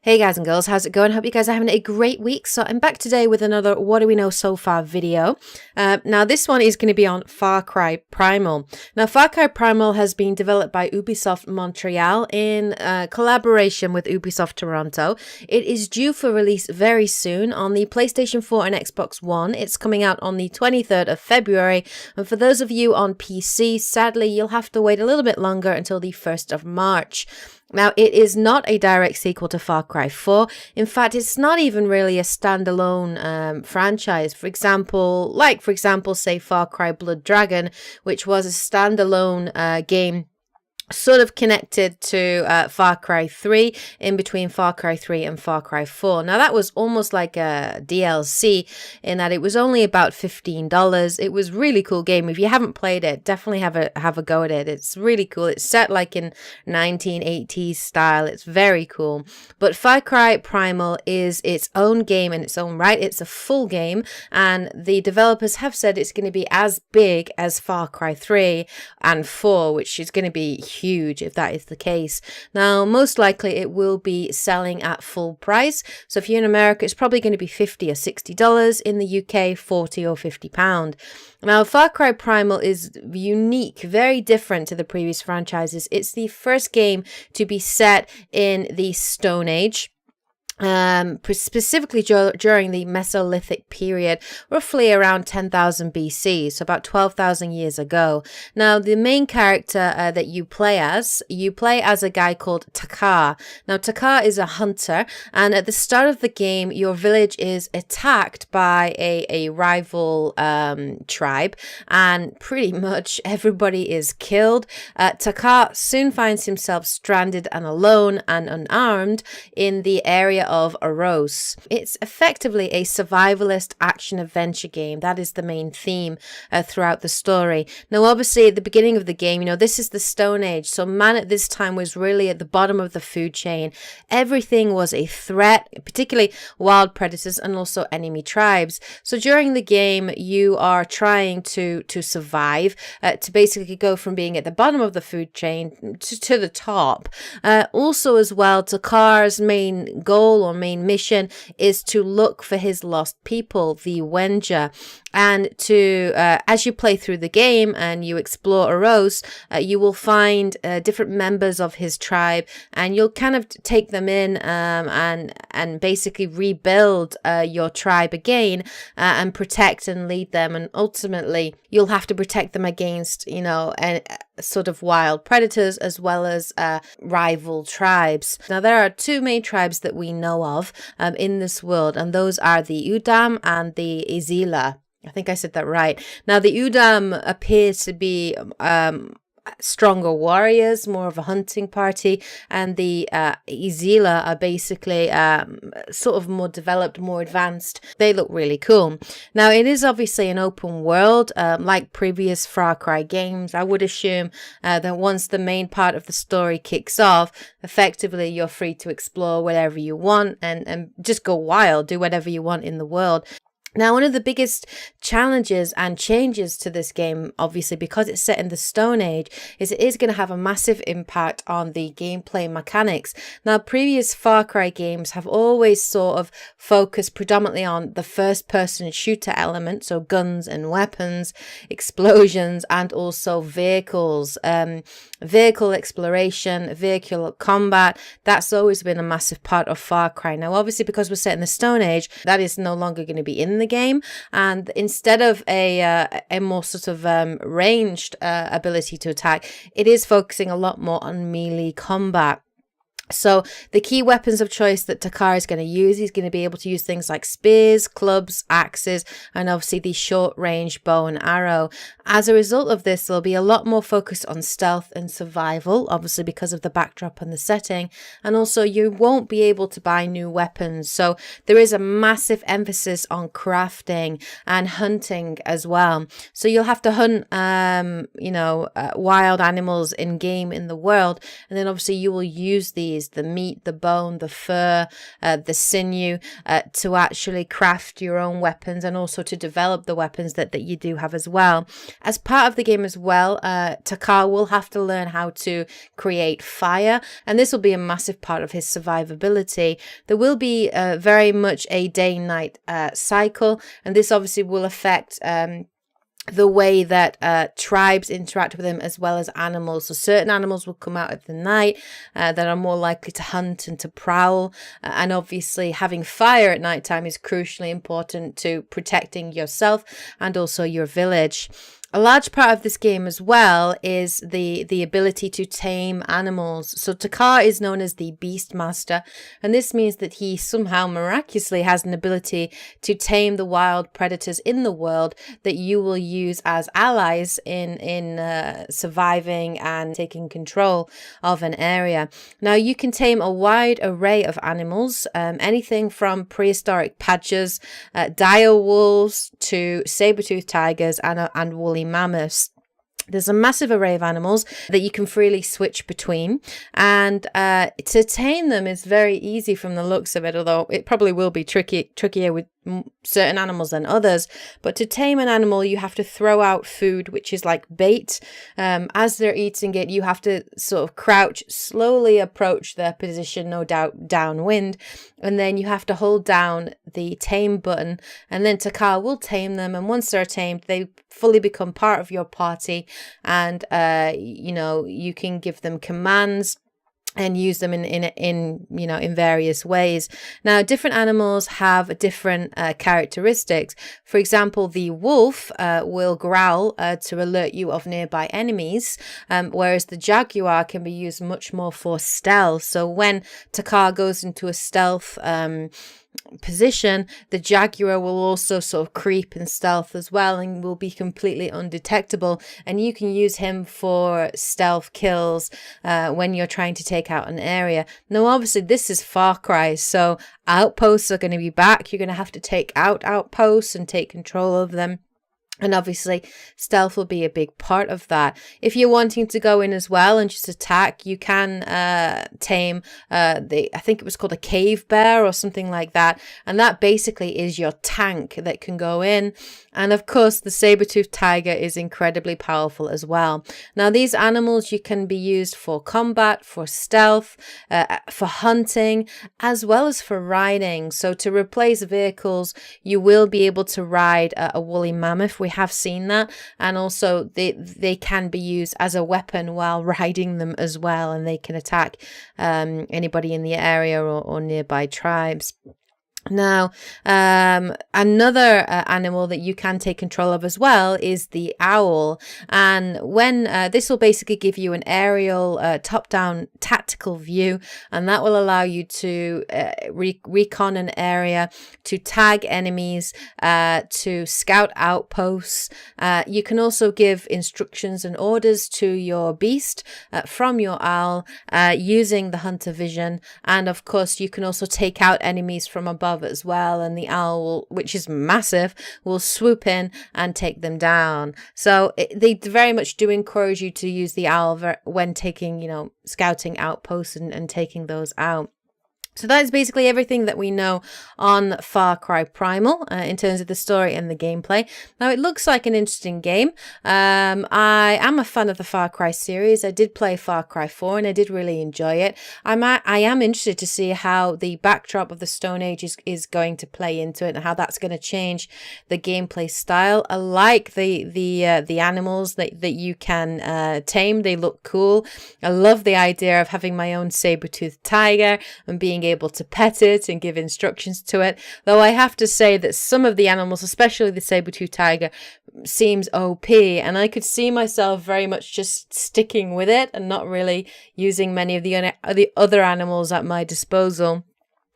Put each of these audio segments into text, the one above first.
Hey guys and girls, how's it going? Hope you guys are having a great week. So I'm back today with another What Do We Know So Far video. Now this one is going to be on Far Cry Primal. Now Far Cry Primal has been developed by Ubisoft Montreal in collaboration with Ubisoft Toronto. It is due for release very soon on the PlayStation 4 and Xbox One. It's coming out on the 23rd of February. And for those of you on PC, sadly you'll have to wait a little bit longer until the 1st of March. Now, it is not a direct sequel to Far Cry 4. In fact, it's not even really a standalone franchise. For example, say Far Cry Blood Dragon, which was a standalone game sort of connected to Far Cry 3, in between Far Cry 3 and Far Cry 4. Now that was almost like a DLC in that it was only about $15. It was a really cool game. If you haven't played it, definitely have a go at it. It's really cool. It's set like in 1980s style. It's very cool. But Far Cry Primal is its own game in its own right. It's a full game, and the developers have said it's going to be as big as Far Cry 3 and 4, which is going to be huge if that is the case. Now, most likely it will be selling at full price. So if you're in America, it's probably going to be $50 or $60. In the UK, 40 or £50. Now, Far Cry Primal is unique, very different to the previous franchises. It's the first game to be set in the Stone Age. Specifically during the Mesolithic period, roughly around 10,000 BC, so about 12,000 years ago. Now, the main character that you play as a guy called Takar. Now, Takar is a hunter, and at the start of the game, your village is attacked by a rival tribe, and pretty much everybody is killed. Takar soon finds himself stranded and alone and unarmed in the area of Aros. It's effectively a survivalist action-adventure game. That is the main theme throughout the story. Now, obviously, at the beginning of the game, this is the Stone Age, so man at this time was really at the bottom of the food chain. Everything was a threat, particularly wild predators and also enemy tribes. So during the game, you are trying to survive, to basically go from being at the bottom of the food chain to the top. Also, as well, Takar's main goal or main mission is to look for his lost people, the Wenja, and to as you play through the game and you explore Aros, you will find different members of his tribe, and you'll kind of take them in and basically rebuild your tribe again, and protect and lead them, and ultimately you'll have to protect them against sort of wild predators as well as rival tribes. Now, there are two main tribes that we know of in this world, and those are the Udam and the Izila. I think I said that right. Now, the Udam appear to be stronger warriors, more of a hunting party, and the Izila are basically sort of more developed, more advanced. They look really cool. Now, it is obviously an open world, like previous Far Cry games. I would assume that once the main part of the story kicks off, effectively you're free to explore whatever you want and just go wild, do whatever you want in the world. Now, one of the biggest challenges and changes to this game, obviously, because it's set in the Stone Age, is it is going to have a massive impact on the gameplay mechanics. Now, previous Far Cry games have always sort of focused predominantly on the first-person shooter element, so guns and weapons, explosions, and also vehicles. Vehicle exploration, vehicle combat, that's always been a massive part of Far Cry. Now, obviously, because we're set in the Stone Age, that is no longer going to be in the game, and instead of a more sort of ranged ability to attack, it is focusing a lot more on melee combat. So the key weapons of choice that Takar is going to use, he's going to be able to use things like spears, clubs, axes, and obviously the short-range bow and arrow. As a result of this, there'll be a lot more focus on stealth and survival, obviously because of the backdrop and the setting, and also you won't be able to buy new weapons. So there is a massive emphasis on crafting and hunting as well. So you'll have to hunt, wild animals in game in the world, and then obviously you will use these use the meat, the bone, the fur, the sinew to actually craft your own weapons, and also to develop the weapons that you do have as well. As part of the game as well, Takar will have to learn how to create fire, and this will be a massive part of his survivability. There will be very much a day-night cycle, and this obviously will affect the way that tribes interact with him, as well as animals. So certain animals will come out at the night that are more likely to hunt and to prowl. And obviously having fire at nighttime is crucially important to protecting yourself and also your village. A large part of this game as well is the ability to tame animals. So Takar is known as the Beast Master, and this means that he somehow miraculously has an ability to tame the wild predators in the world that you will use as allies in surviving and taking control of an area. Now you can tame a wide array of animals, anything from prehistoric badgers, dire wolves, to saber-toothed tigers and woolly mammoths. There's a massive array of animals that you can freely switch between, and to tame them is very easy from the looks of it, although it probably will be trickier with certain animals than others. But to tame an animal, you have to throw out food, which is like bait. As they're eating it, you have to sort of crouch, slowly approach their position, no doubt downwind, and then you have to hold down the tame button, and then Takar will tame them. And once they're tamed, they fully become part of your party, and you can give them commands and use them in various ways. Now, different animals have different characteristics. For example, the wolf will growl to alert you of nearby enemies, whereas the jaguar can be used much more for stealth. So when Takar goes into a stealth position, the jaguar will also sort of creep and stealth as well, and will be completely undetectable, and you can use him for stealth kills when you're trying to take out an area. Now obviously this is Far Cry, so outposts are going to be back. You're going to have to take out outposts and take control of them. And obviously stealth will be a big part of that. If you're wanting to go in as well and just attack, you can tame I think it was called a cave bear or something like that. And that basically is your tank that can go in. And of course, the saber-toothed tiger is incredibly powerful as well. Now, these animals, you can be used for combat, for stealth, for hunting, as well as for riding. So to replace vehicles, you will be able to ride a woolly mammoth. We have seen that, and also they can be used as a weapon while riding them as well, and they can attack anybody in the area or nearby tribes. Now, another animal that you can take control of as well is the owl. And when this will basically give you an aerial top-down tactical view, and that will allow you to recon an area, to tag enemies, to scout outposts. You can also give instructions and orders to your beast from your owl using the hunter vision. And of course, you can also take out enemies from above as well, and the owl will, which is massive, will swoop in and take them down. So they very much do encourage you to use the owl when taking, scouting outposts and taking those out. So that is basically everything that we know on Far Cry Primal in terms of the story and the gameplay. Now, it looks like an interesting game. I am a fan of the Far Cry series. I did play Far Cry 4 and I did really enjoy it. I am interested to see how the backdrop of the Stone Age is going to play into it and how that's going to change the gameplay style. I like the animals that you can tame. They look cool. I love the idea of having my own saber-toothed tiger and being able to pet it and give instructions to it, though I have to say that some of the animals, especially the saber-toothed tiger, seems OP, and I could see myself very much just sticking with it and not really using many of the other animals at my disposal.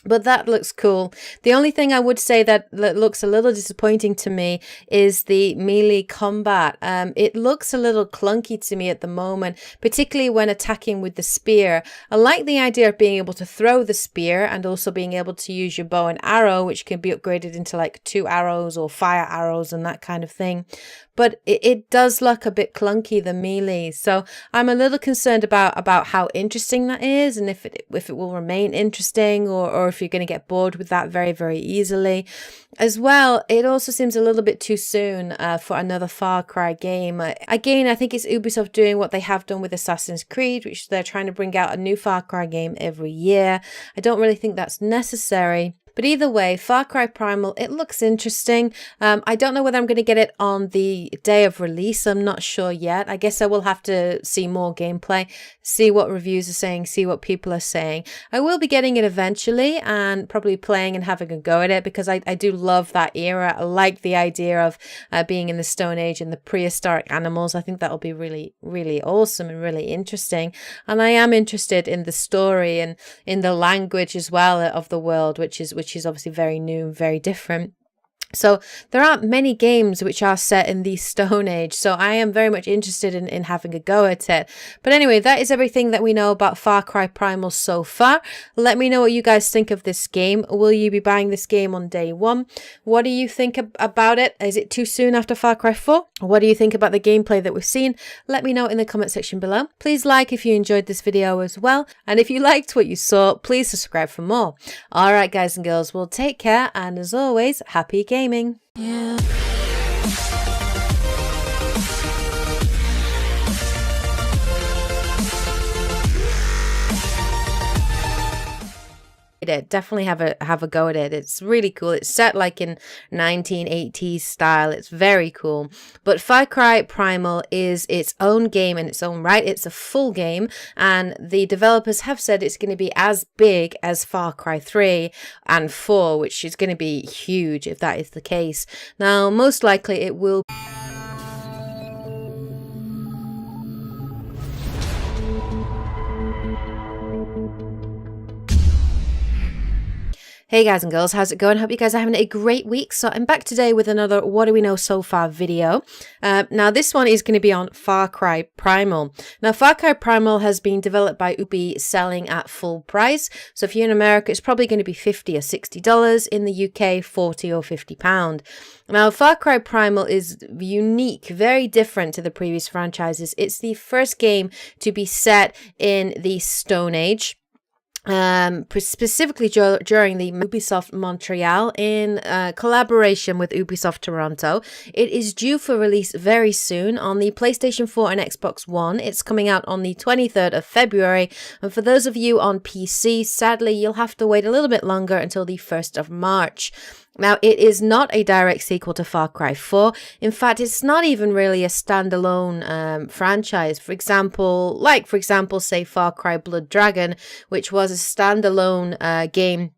But that looks cool. The only thing I would say that looks a little disappointing to me is the melee combat. It looks a little clunky to me at the moment, particularly when attacking with the spear. I like the idea of being able to throw the spear and also being able to use your bow and arrow, which can be upgraded into like 2 arrows or fire arrows and that kind of thing. But it does look a bit clunky, the melee. So I'm a little concerned about how interesting that is, and if it will remain interesting, or if you're going to get bored with that very, very easily. As well, it also seems a little bit too soon for another Far Cry game. Again, I think it's Ubisoft doing what they have done with Assassin's Creed, which they're trying to bring out a new Far Cry game every year. I don't really think that's necessary. But either way, Far Cry Primal, it looks interesting. I don't know whether I'm going to get it on the day of release. I'm not sure yet. I guess I will have to see more gameplay, see what reviews are saying, see what people are saying. I will be getting it eventually and probably playing and having a go at it, because I do love that era. I like the idea of being in the Stone Age and the prehistoric animals. I think that will be really, really awesome and really interesting. And I am interested in the story and in the language as well of the world, which is obviously very new and very different. So there aren't many games which are set in the Stone Age, so I am very much interested in having a go at it. But anyway, that is everything that we know about Far Cry Primal so far. Let me know what you guys think of this game. Will you be buying this game on day one? What do you think about it? Is it too soon after Far Cry 4? What do you think about the gameplay that we've seen? Let me know in the comment section below. Please like if you enjoyed this video as well. And if you liked what you saw, please subscribe for more. Alright guys and girls, well take care, and as always, happy gaming. Yeah. It definitely have a go at it. It's really cool. It's set like in 1980s style. It's very cool. But Far Cry Primal is its own game in its own right. It's a full game, and the developers have said it's going to be as big as Far Cry 3 and 4, which is going to be huge if that is the case. Now, most likely it will. Hey guys and girls, how's it going? Hope you guys are having a great week. So I'm back today with another What Do We Know So Far video. Now this one is going to be on Far Cry Primal. Now Far Cry Primal has been developed by Ubi, selling at full price. So if you're in America, it's probably going to be $50 or $60. In the UK, 40 or £50. Now Far Cry Primal is unique, very different to the previous franchises. It's the first game to be set in the Stone Age. Specifically during the Ubisoft Montreal in collaboration with Ubisoft Toronto. It is due for release very soon on the PlayStation 4 and Xbox One. It's coming out on the 23rd of February. And for those of you on PC, sadly, you'll have to wait a little bit longer until the 1st of March. Now, it is not a direct sequel to Far Cry 4. In fact, it's not even really a standalone franchise. For example, say Far Cry Blood Dragon, which was a standalone game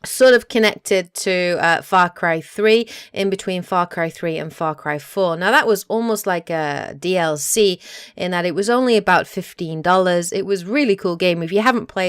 sort of connected to Far Cry 3, in between Far Cry 3 and Far Cry 4. Now, that was almost like a DLC in that it was only about $15. It was a really cool game. If you haven't played